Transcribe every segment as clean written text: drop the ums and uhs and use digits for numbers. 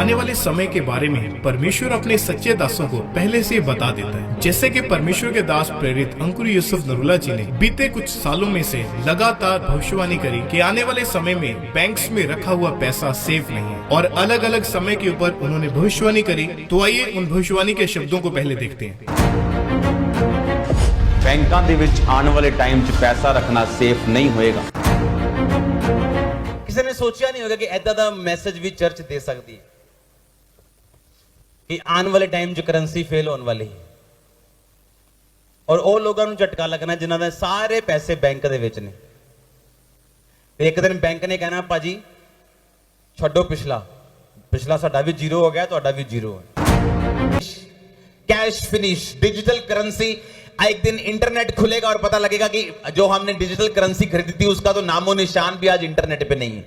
आने वाले समय के बारे में परमेश्वर अपने सच्चे दासों को पहले से बता देता है। जैसे कि परमेश्वर के दास प्रेरित अंकुर यूसुफ नरूला जी ने बीते कुछ सालों में से लगातार भविष्यवाणी करी कि आने वाले समय में बैंक्स में रखा हुआ पैसा सेफ नहीं है, और अलग अलग समय के ऊपर उन्होंने भविष्यवाणी करी। तो आइए उन भविष्यवाणी के शब्दों को पहले देखते हैं। बैंकों ਦੇ ਵਿੱਚ ਆਉਣ ਵਾਲੇ ਟਾਈਮ 'ਚ ਪੈਸਾ ਰੱਖਣਾ ਸੇਫ ਨਹੀਂ ਹੋਏਗਾ। ਕਿਸੇ ਨੇ ਸੋਚਿਆ ਨਹੀਂ ਹੋਗਾ ਕਿ ਐਦਾਂ ਦਾ ਮੈਸੇਜ ਵੀ ਚਰਚ ਦੇ ਸਕਦੀ ਹੈ ਕਿ ਆਉਣ ਵਾਲੇ ਟਾਈਮ 'ਚ ਕਰੰਸੀ ਫੇਲ ਹੋਣ ਵਾਲੀ ਹੈ, ਔਰ ਉਹ ਲੋਕਾਂ ਨੂੰ ਝਟਕਾ ਲੱਗਣਾ ਜਿਨ੍ਹਾਂ ਦੇ ਸਾਰੇ ਪੈਸੇ ਬੈਂਕ ਦੇ ਵਿੱਚ ਨੇ। ਤੇ ਇੱਕ ਦਿਨ ਬੈਂਕ ਨੇ ਕਹਿਣਾ ਭਾਜੀ ਛੱਡੋ ਪਿਛਲਾ ਸਾਡਾ ਵੀ ਜ਼ੀਰੋ ਹੋ ਗਿਆ, ਤੁਹਾਡਾ ਵੀ ਜ਼ੀਰੋ ਹੈ। Cash finish, digital currency. एक दिन इंटरनेट खुलेगा और पता लगेगा कि जो हमने डिजिटल करेंसी खरीदी थी उसका तो नामो निशान भी आज इंटरनेट पे नहीं है।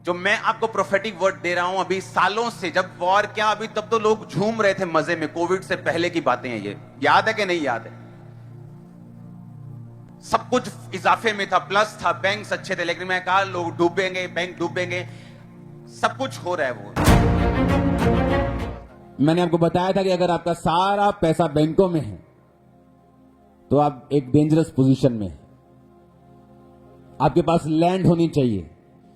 जो मैं आपको प्रोफेटिक वर्ड दे रहा हूं, अभी सालों से, जब वॉर क्या, अभी तब तो लोग झूम रहे थे मजे में। कोविड से पहले की बातें हैं ये, याद है कि नहीं याद है? सब कुछ इजाफे में था, प्लस था, बैंक्स अच्छे थे, लेकिन मैं कहा लोग डूबेंगे, बैंक डूबेंगे, सब कुछ हो रहा है वो। मैंने आपको बताया था कि अगर आपका सारा पैसा बैंकों में है तो आप एक डेंजरस पोजीशन में हैं। आपके पास लैंड होनी चाहिए,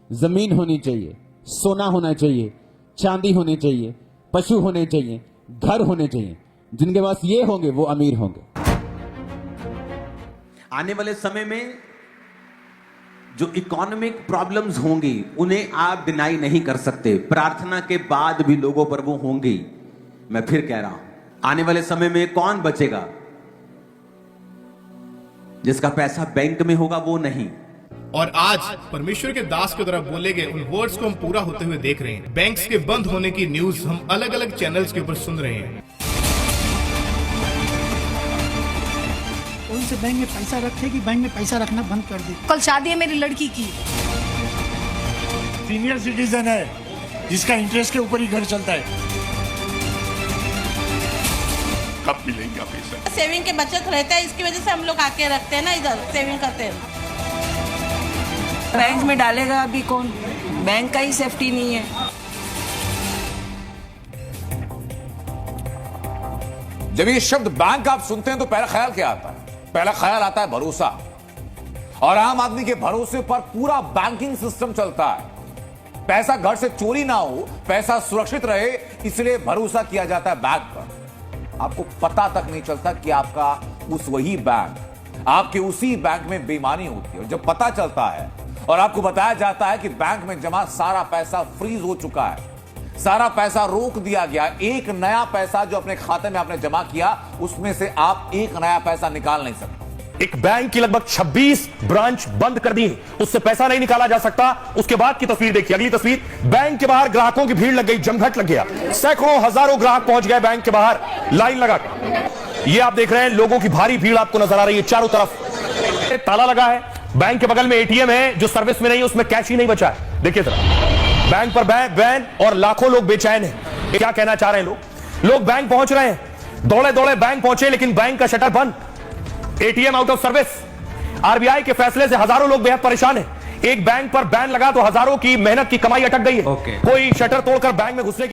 जमीन होनी चाहिए, सोना होना चाहिए, चांदी होनी चाहिए, पशु होने चाहिए, घर होने चाहिए। जिनके पास ये होंगे वो अमीर होंगे। आने वाले समय में जो इकोनॉमिक प्रॉब्लम्स होंगी उन्हें आप डिनाई नहीं कर सकते। प्रार्थना के बाद भी लोगों पर वो होंगी। मैं फिर कह रहा हूं, आने वाले समय में कौन बचेगा? जिसका पैसा बैंक में होगा वो नहीं। और आज परमेश्वर के दास के द्वारा बोले गए उन वर्ड्स को हम पूरा होते हुए देख रहे हैं। बैंक्स के बंद होने की न्यूज हम अलग अलग चैनल्स के ऊपर सुन रहे हैं। कौन से बैंक में पैसा रखे कि बैंक में पैसा रखना बंद कर दे। कल शादी है मेरी लड़की की। सीनियर सिटीजन है जिसका इंटरेस्ट के ऊपर ही घर चलता है। कब मिलेंगे पैसा? सेविंग के बचत रहता है, इसकी वजह से हम लोग आके रखते हैं ना, इधर सेविंग करते हैं। बैंक में डालेगा अभी कौन? बैंक का ही सेफ्टी नहीं है। जब ये शब्द बैंक आप सुनते हैं तो पहला ख्याल क्या आता है? पहला ख्याल आता है भरोसा। और आम आदमी के भरोसे पर पूरा बैंकिंग सिस्टम चलता है। पैसा घर से चोरी ना हो, पैसा सुरक्षित रहे, इसलिए भरोसा किया जाता है बैंक पर। आपको पता तक नहीं चलता कि आपका वही बैंक, आपके उसी बैंक में बेईमानी होती है। और जब पता चलता है और आपको बताया जाता है कि बैंक में जमा सारा पैसा फ्रीज हो चुका है, सारा पैसा रोक दिया गया, एक नया पैसा जो अपने खाते में आपने जमा किया उसमें से आप एक नया पैसा निकाल नहीं सकते। एक बैंक की लगभग 26 ब्रांच बंद कर दी, उससे पैसा नहीं निकाला जा सकता। उसके बाद की तस्वीर देखिए, अगली तस्वीर। बैंक के बाहर ग्राहकों की भीड़ लग गई, जमघट लग गया। सैकड़ों हजारों ग्राहक पहुंच गए बैंक के बाहर लाइन लगाकर। ये आप देख रहे हैं, लोगों की भारी भीड़ आपको नजर आ रही है चारों तरफ। ताला लगा है, बैंक के बगल में एटीएम है जो सर्विस में नहीं है, उसमें कैश ही नहीं बचा है। देखिए जरा, बैंक पर बैन और लाखों लोग बेचैन हैं। क्या कहना चाह रहे हैं लोग बैंक पहुंच रहे हैं, दौड़े दौड़े बैंक पहुंचे, लेकिन बैंक का शटर बंद, ATM out of service. RBI के फैसले से हजारों लोग बेहद परेशान हैं। एक बैंक पर बैन लगा तो हजारों की मेहनत की कमाई अटक गई है। कोई शटर तोड़कर बैंक में घुसने